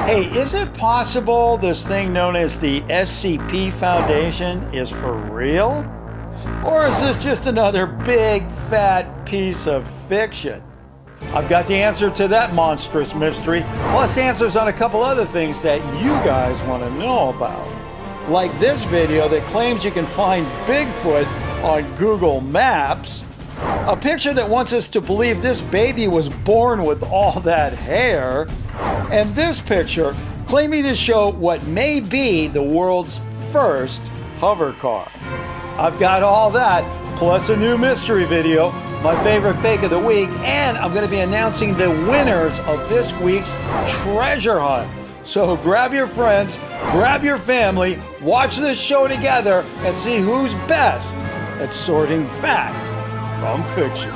Hey, is it possible this thing known as the SCP Foundation is for real? Or is this just another big, fat piece of fiction? I've got the answer to that monstrous mystery, plus answers on a couple other things that you guys want to know about. Like this video that claims you can find Bigfoot on Google Maps, a picture that wants us to believe this baby was born with all that hair, and this picture claiming to show what may be the world's first hover car. I've got all that, plus a new mystery video, my favorite fake of the week, and I'm going to be announcing the winners of this week's treasure hunt. So grab your friends, grab your family, watch this show together, and see who's best at sorting fact from fiction.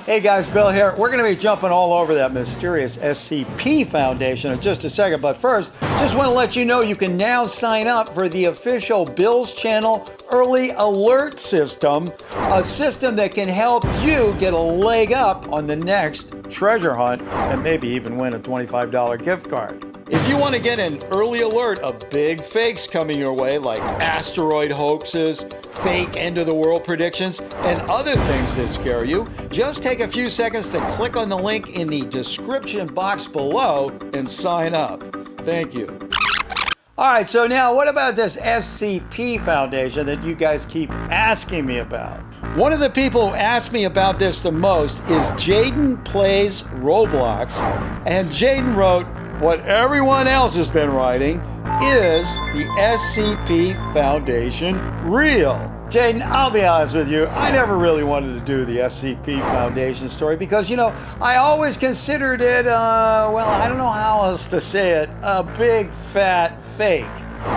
Hey guys, Bill here. We're going to be jumping all over that mysterious SCP Foundation in just a second, but first, just want to let you know you can now sign up for the official Bill's Channel Early Alert System, a system that can help you get a leg up on the next treasure hunt and maybe even win a $25 gift card. If you want to get an early alert of big fakes coming your way, like asteroid hoaxes, fake end-of-the-world predictions, and other things that scare you, just take a few seconds to click on the link in the description box below and sign up. Thank you. All right, so now what about this SCP Foundation that you guys keep asking me about? One of the people who asked me about this the most is Jaden Plays Roblox, and Jaden wrote, what everyone else has been writing, is the SCP Foundation real? Jaden, I'll be honest with you, I never really wanted to do the SCP Foundation story because, you know, I always considered it, well, I don't know how else to say it, a big fat fake.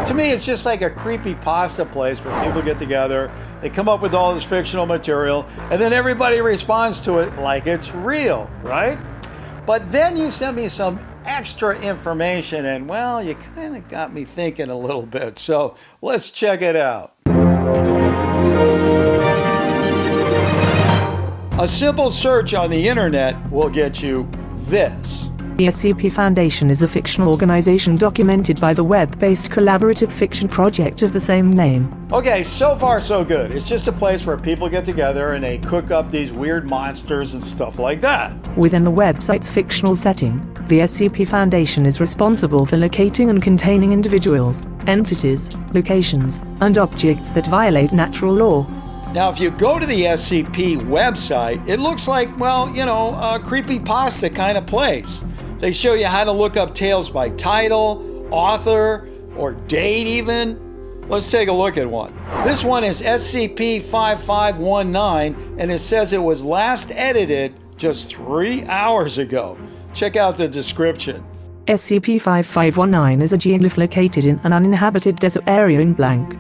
To me, it's just like a creepy pasta place where people get together, they come up with all this fictional material, and then everybody responds to it like it's real, right? But then you sent me some extra information and, well, you kind of got me thinking a little bit. So let's check it out. A simple search on the internet will get you this. The SCP Foundation is a fictional organization documented by the web-based collaborative fiction project of the same name. Okay, so far so good. It's just a place where people get together and they cook up these weird monsters and stuff like that. Within the website's fictional setting, the SCP Foundation is responsible for locating and containing individuals, entities, locations, and objects that violate natural law. Now, if you go to the SCP website, it looks like, well, you know, a creepypasta kind of place. They show you how to look up tales by title, author, or date even. Let's take a look at one. This one is SCP-5519, and it says it was last edited just 3 hours ago. Check out the description. SCP-5519 is a geoglyph located in an uninhabited desert area in blank.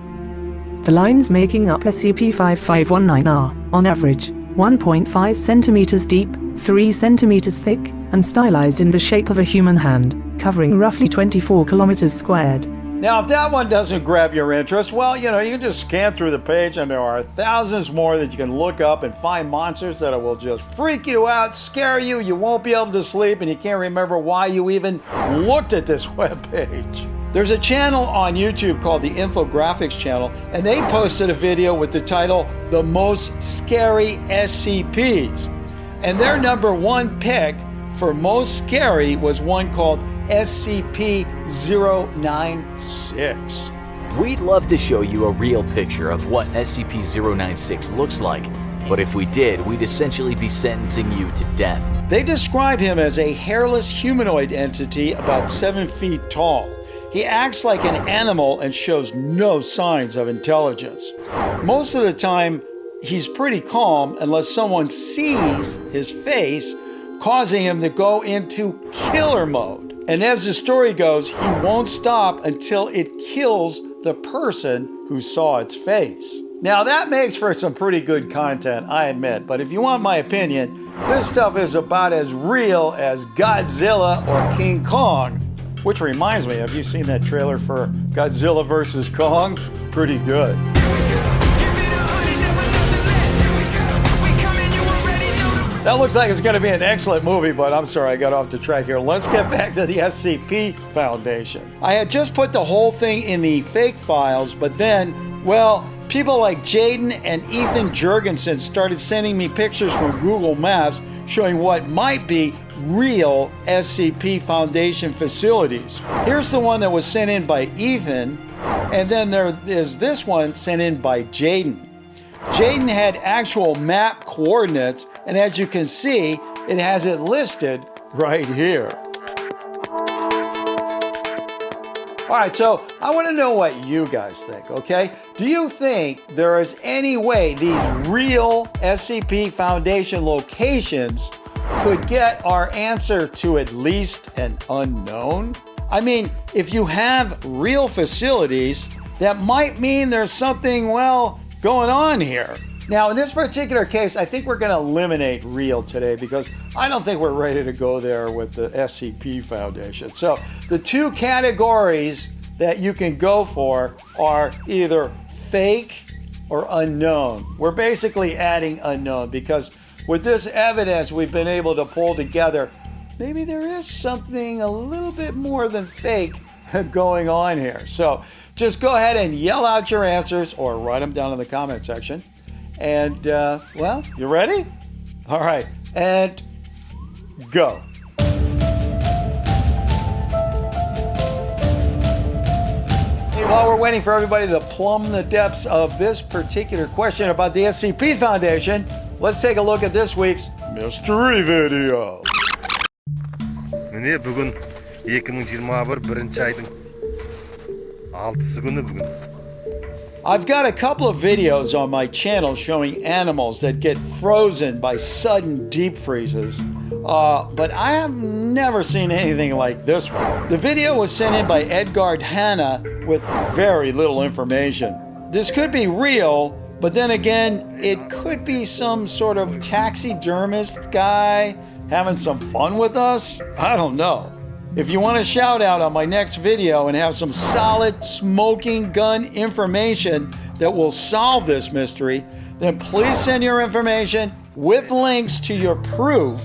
The lines making up SCP-5519 are, on average, 1.5 centimeters deep, 3 centimeters thick, and stylized in the shape of a human hand, covering roughly 24 kilometers squared. Now, if that one doesn't grab your interest, well, you know, you can just scan through the page and there are thousands more that you can look up and find monsters that will just freak you out, scare you, you won't be able to sleep, and you can't remember why you even looked at this webpage. There's a channel on YouTube called the Infographics channel, and they posted a video with the title, The Most Scary SCPs. And their number one pick for most scary was one called SCP-096. We'd love to show you a real picture of what SCP-096 looks like, but if we did, we'd essentially be sentencing you to death. They describe him as a hairless humanoid entity about 7 feet tall. He acts like an animal and shows no signs of intelligence. Most of the time, he's pretty calm unless someone sees his face, causing him to go into killer mode. And as the story goes, he won't stop until it kills the person who saw its face. Now that makes for some pretty good content, I admit, but if you want my opinion, this stuff is about as real as Godzilla or King Kong. Which reminds me, have you seen that trailer for Godzilla vs. Kong? Pretty good. That looks like it's going to be an excellent movie, but I'm sorry, I got off the track here. Let's get back to the SCP Foundation. I had just put the whole thing in the fake files, but then, well, people like Jaden and Ethan Jurgensen started sending me pictures from Google Maps showing what might be real SCP Foundation facilities. Here's the one that was sent in by Ethan, and then there is this one sent in by Jaden. Jaden had actual map coordinates, and as you can see, it has it listed right here. All right, so I want to know what you guys think, okay? Do you think there is any way these real SCP Foundation locations could get our answer to at least an unknown? I mean, if you have real facilities, that might mean there's something, well, going on here. Now, in this particular case, I think we're going to eliminate real today because I don't think we're ready to go there with the SCP Foundation. So the two categories that you can go for are either fake or unknown. We're basically adding unknown because with this evidence we've been able to pull together, maybe there is something a little bit more than fake going on here. So just go ahead and yell out your answers or write them down in the comment section. And, well, you ready? All right, and go. Hey, while we're waiting for everybody to plumb the depths of this particular question about the SCP Foundation, let's take a look at this week's mystery video. Міне бүгін 2021 бірінші айдың 6-сы күні бүгін. I've got a couple of videos on my channel showing animals that get frozen by sudden deep freezes, but I have never seen anything like this one. The video was sent in by Edgard Hanna with very little information. This could be real, but then again, it could be some sort of taxidermist guy having some fun with us? I don't know. If you want a shout out on my next video and have some solid smoking gun information that will solve this mystery, then please send your information with links to your proof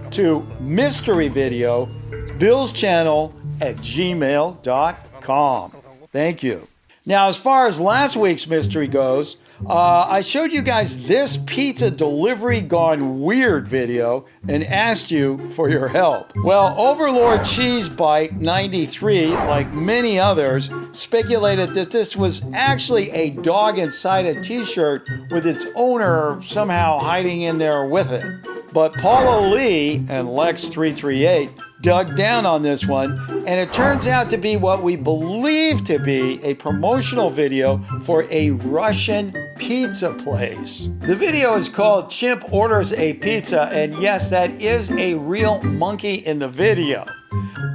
to mysteryvideo.billschannel@gmail.com. Thank you. Now, as far as last week's mystery goes, I showed you guys this pizza delivery gone weird video and asked you for your help. Well, Overlord Cheesebite 93, like many others, speculated that this was actually a dog inside a t-shirt with its owner somehow hiding in there with it. But Paula Lee and Lex338 dug down on this one, and it turns out to be what we believe to be a promotional video for a Russian pizza place. The video is called Chimp Orders a Pizza, and yes, that is a real monkey in the video.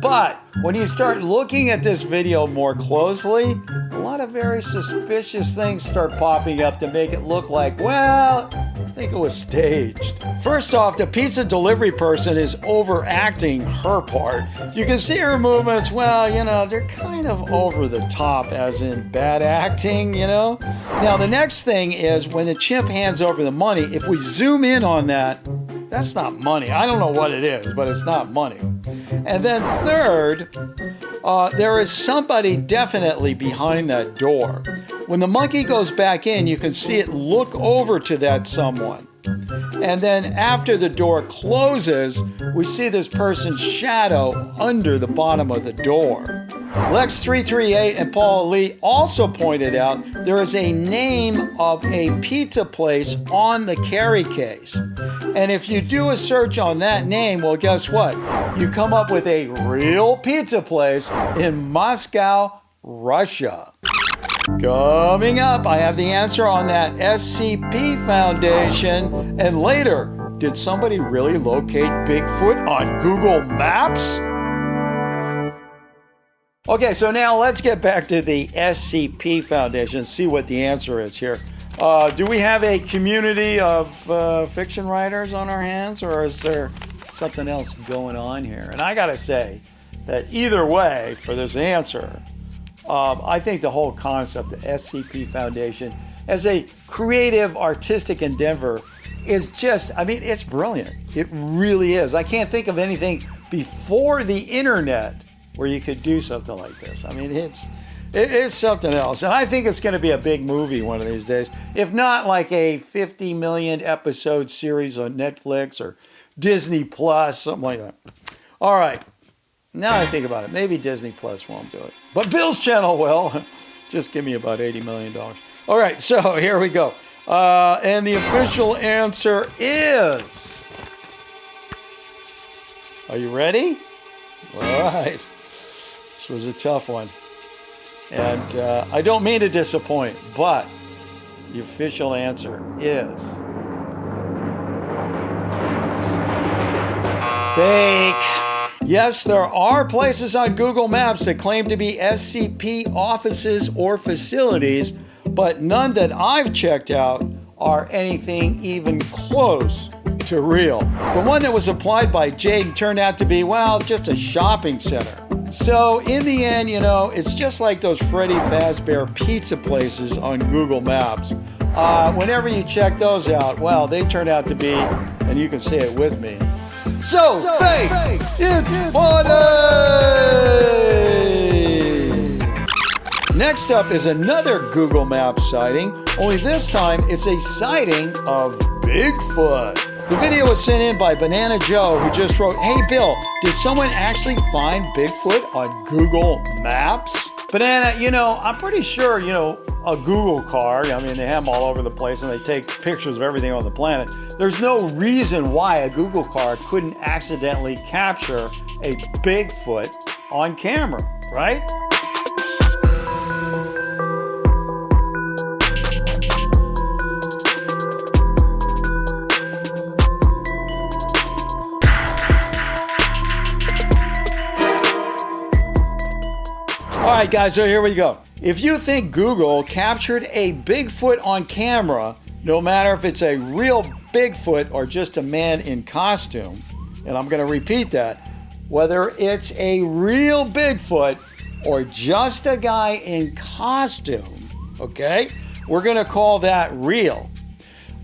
But when you start looking at this video more closely, a lot of very suspicious things start popping up to make it look like, well, I think it was staged. First off, the pizza delivery person is overacting her part. You can see her movements, well, you know, they're kind of over the top, as in bad acting, you know? Now, the next thing is when the chimp hands over the money, if we zoom in on that, that's not money. I don't know what it is, but it's not money. And then third, there is somebody definitely behind that door. When the monkey goes back in, you can see it look over to that someone. And then after the door closes, we see this person's shadow under the bottom of the door. Lex338 and Paul Lee also pointed out there is a name of a pizza place on the carry case. And if you do a search on that name, well, guess what? You come up with a real pizza place in Moscow, Russia. Coming up, I have the answer on that SCP Foundation. And later, did somebody really locate Bigfoot on Google Maps? Okay, so now let's get back to the SCP Foundation and see what the answer is here. Do we have a community of fiction writers on our hands, or is there something else going on here? And I gotta say that either way, for this answer, I think the whole concept of SCP Foundation as a creative, artistic endeavor is just, I mean, it's brilliant. It really is. I can't think of anything before the internet where you could do something like this. I mean, it is something else. And I think it's going to be a big movie one of these days. If not like a 50 million episode series on Netflix or Disney Plus, something like that. All right. Now I think about it. Maybe Disney Plus won't do it. But Bill's channel will. Just give me about $80 million. All right. So here we go. And the official answer is... Are you ready? All right. This was a tough one. And I don't mean to disappoint, but the official answer is... fake. Yes, there are places on Google Maps that claim to be SCP offices or facilities, but none that I've checked out are anything even close to real. The one that was applied by Jaden turned out to be, well, just a shopping center. So in the end, you know, it's just like those Freddy Fazbear pizza places on Google Maps. Whenever you check those out, well, they turn out to be, and you can say it with me, so fake, it's funny! Next up is another Google Maps sighting, only this time it's a sighting of Bigfoot. The video was sent in by Banana Joe, who just wrote, "Hey Bill, did someone actually find Bigfoot on Google Maps?" Banana, you know, I'm pretty sure, you know, a Google car, I mean, they have them all over the place and they take pictures of everything on the planet. There's no reason why a Google car couldn't accidentally capture a Bigfoot on camera, right? All right, guys, so here we go. If you think Google captured a Bigfoot on camera, no matter if it's a real Bigfoot or just a man in costume, and I'm going to repeat that, whether it's a real Bigfoot or just a guy in costume, okay, we're going to call that real.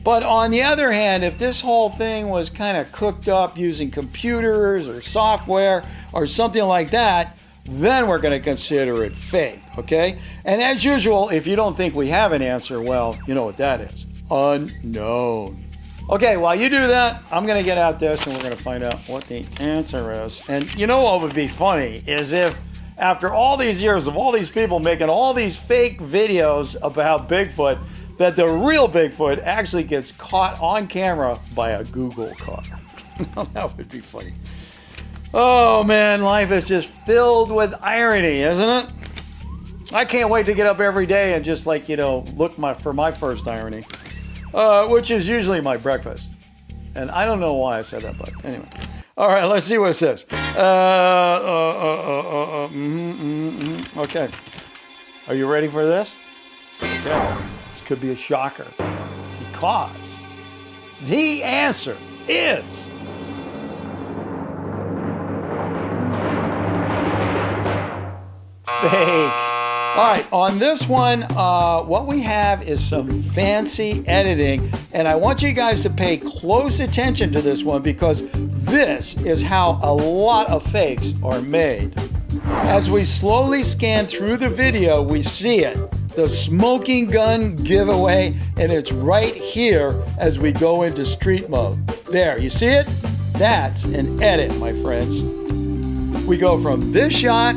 But on the other hand, if this whole thing was kind of cooked up using computers or software or something like that, then we're going to consider it fake, okay? And as usual, if you don't think we have an answer, well, you know what that is. Unknown. Okay, while you do that, I'm going to get out this and we're going to find out what the answer is. And you know what would be funny is if after all these years of all these people making all these fake videos about Bigfoot, that the real Bigfoot actually gets caught on camera by a Google car. That would be funny. Oh man, life is just filled with irony, isn't it? I can't wait to get up every day and just like, you know, look for my first irony, which is usually my breakfast. And I don't know why I said that, but anyway. All right, let's see what it says. Okay. Are you ready for this? Okay. This could be a shocker because the answer is... fake. All right, on this one, what we have is some fancy editing, and I want you guys to pay close attention to this one because this is how a lot of fakes are made. As we slowly scan through the video, we see it, the smoking gun giveaway, and it's right here as we go into street mode. There, you see it? That's an edit, my friends. We go from this shot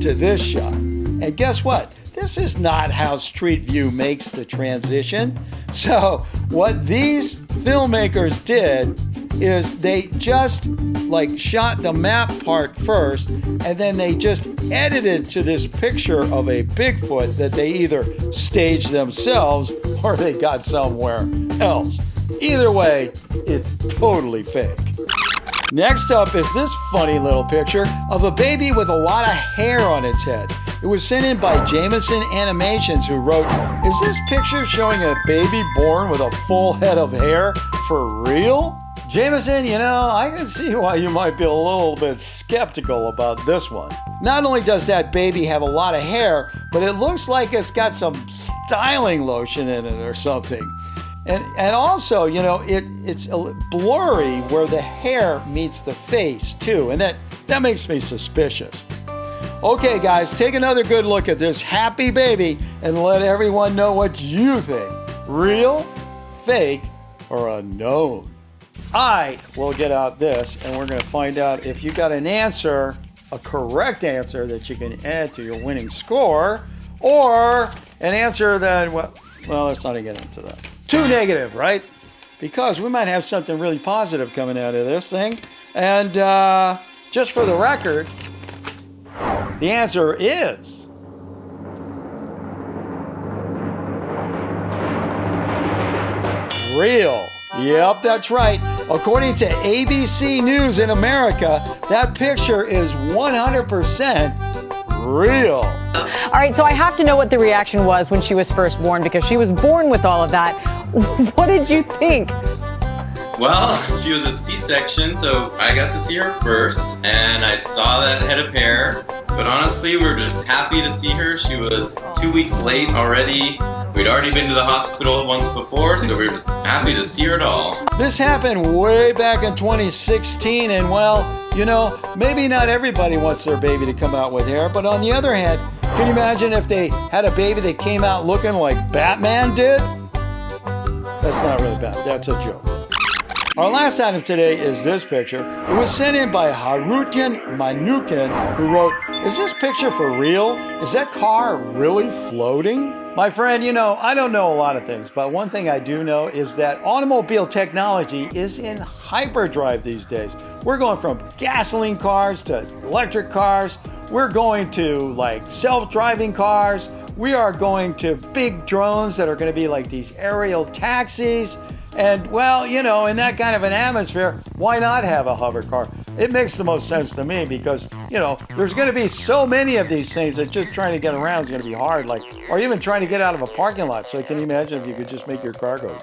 to this shot. And guess what? This is not how Street View makes the transition. So what these filmmakers did is they just like shot the map part first and then they just edited to this picture of a Bigfoot that they either staged themselves or they got somewhere else. Either way, it's totally fake. Next up is this funny little picture of a baby with a lot of hair on its head. It was sent in by Jameson Animations, who wrote, "Is this picture showing a baby born with a full head of hair for real?" Jameson, you know, I can see why you might be a little bit skeptical about this one. Not only does that baby have a lot of hair, but it looks like it's got some styling lotion in it or something. And also, you know, it's blurry where the hair meets the face too, and that makes me suspicious. Okay guys, take another good look at this happy baby and let everyone know what you think. Real, fake, or unknown? I will get out this and we're going to find out if you got an answer, a correct answer that you can add to your winning score, or an answer that, well, let's not get into that. Too negative, right? Because we might have something really positive coming out of this thing. And just for the record, the answer is real. Yep, that's right. According to ABC News in America, that picture is 100% real. All right, so I have to know what the reaction was when she was first born, because she was born with all of that. What did you think? Well, she was a C-section, so I got to see her first, and I saw that head of hair. But honestly, we were just happy to see her. She was 2 weeks late already. We'd already been to the hospital once before, so we were just happy to see her at all. This happened way back in 2016, and well, you know, maybe not everybody wants their baby to come out with hair, but on the other hand, can you imagine if they had a baby that came out looking like Batman did? That's not really bad, that's a joke. Our last item today is this picture. It was sent in by Harutyan Manukin, who wrote, "Is this picture for real? Is that car really floating?" My friend, you know, I don't know a lot of things, but one thing I do know is that automobile technology is in hyperdrive these days. We're going from gasoline cars to electric cars. We're going to like self-driving cars. We are going to big drones that are going to be like these aerial taxis. And well, you know, in that kind of an atmosphere, why not have a hover car? It makes the most sense to me because, you know, there's going to be so many of these things that just trying to get around is going to be hard, like, or even trying to get out of a parking lot. So can you imagine if you could just make your car go?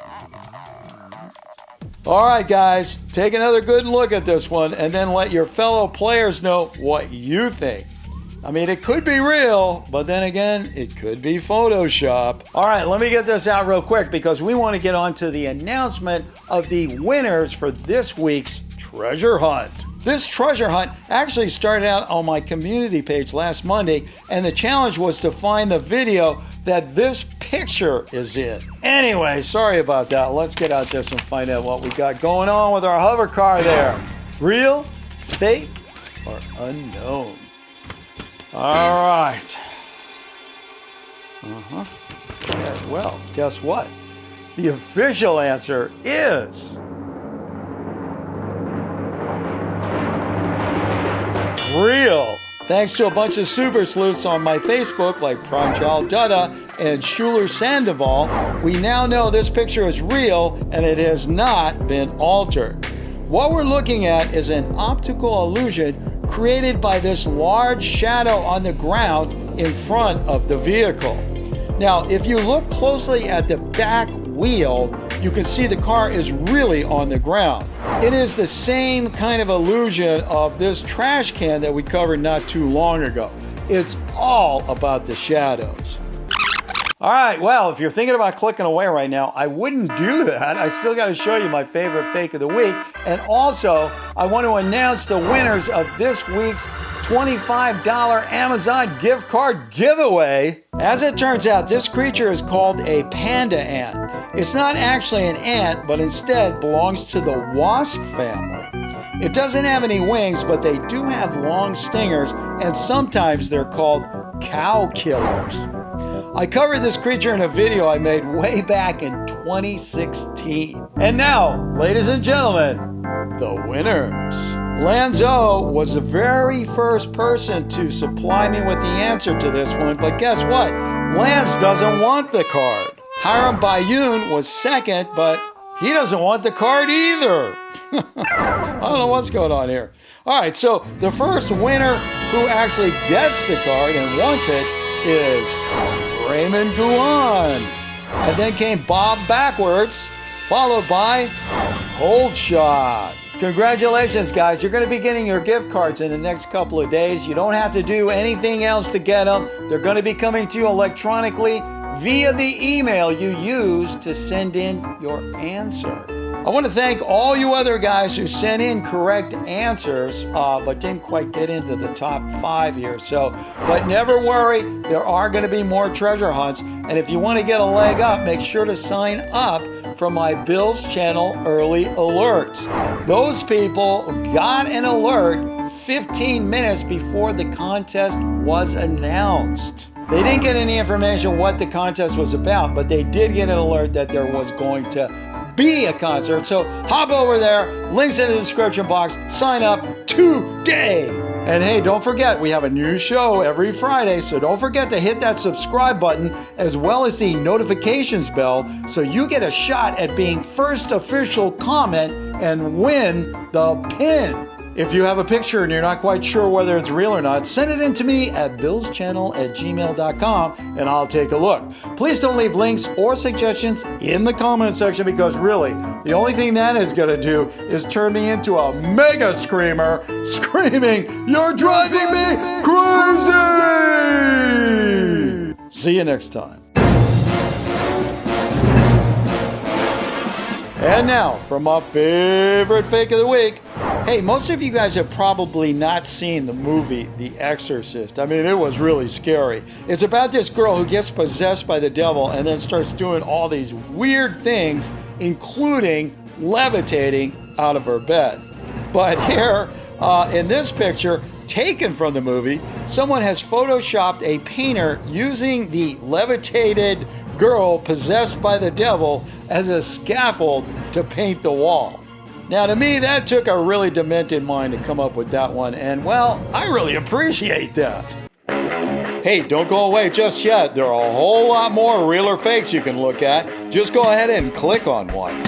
All right, guys, take another good look at this one and then let your fellow players know what you think. I mean, it could be real, but then again, it could be Photoshop. All right, let me get this out real quick because we want to get on to the announcement of the winners for this week's treasure hunt. This treasure hunt actually started out on my community page last Monday, and the challenge was to find the video that this picture is in. Anyway, sorry about that. Let's get out this and find out what we got going on with our hover car there. Real, fake, or unknown? All right. Yeah, well, guess what? The official answer is real. Thanks to a bunch of super sleuths on my Facebook like Pranjal Dutta and Schuler Sandoval, we now know this picture is real and it has not been altered. What we're looking at is an optical illusion created by this large shadow on the ground in front of the vehicle. Now, if you look closely at the back wheel, you can see the car is really on the ground. It is the same kind of illusion of this trash can that we covered not too long ago. It's all about the shadows. All right, well, if you're thinking about clicking away right now, I wouldn't do that. I still got to show you my favorite fake of the week. And also, I want to announce the winners of this week's $25 Amazon gift card giveaway. As it turns out, this creature is called a panda ant. It's not actually an ant, but instead belongs to the wasp family. It doesn't have any wings, but they do have long stingers, and sometimes they're called cow killers. I covered this creature in a video I made way back in 2016. And now, ladies and gentlemen, the winners. Lanzo was the very first person to supply me with the answer to this one, but guess what? Lance doesn't want the card. Hiram Bayoun was second, but he doesn't want the card either. I don't know what's going on here. All right, so the first winner who actually gets the card and wants it is Raymond Guan. And then came Bob backwards, followed by Hold shot. Congratulations, guys. You're going to be getting your gift cards in the next couple of days. You don't have to do anything else to get them. They're going to be coming to you electronically via the email you used to send in your answer. I want to thank all you other guys who sent in correct answers, but didn't quite get into the top 5 here. But never worry, there are going to be more treasure hunts. And if you want to get a leg up, make sure to sign up for my Bill's Channel early alerts. Those people got an alert 15 minutes before the contest was announced. They didn't get any information what the contest was about, but they did get an alert that there was going to be a concert. So hop over there, links in the description box, sign up today. And hey, don't forget, we have a new show every Friday, so don't forget to hit that subscribe button as well as the notifications bell so you get a shot at being first official comment and win the pin. If you have a picture and you're not quite sure whether it's real or not, send it in to me at billschannel@gmail.com and I'll take a look. Please don't leave links or suggestions in the comment section because really, the only thing that is going to do is turn me into a mega screamer screaming, "You're driving me crazy!" See you next time. And now, for my favorite fake of the week. Hey, most of you guys have probably not seen the movie The Exorcist. I mean, it was really scary. It's about this girl who gets possessed by the devil and then starts doing all these weird things, including levitating out of her bed. But here, in this picture, taken from the movie, someone has photoshopped a painter using the levitated girl possessed by the devil as a scaffold to paint the wall. Now, to me, that took a really demented mind to come up with that one, and well, I really appreciate that. Hey, don't go away just yet. There are a whole lot more real or fakes you can look at. Just go ahead and click on one.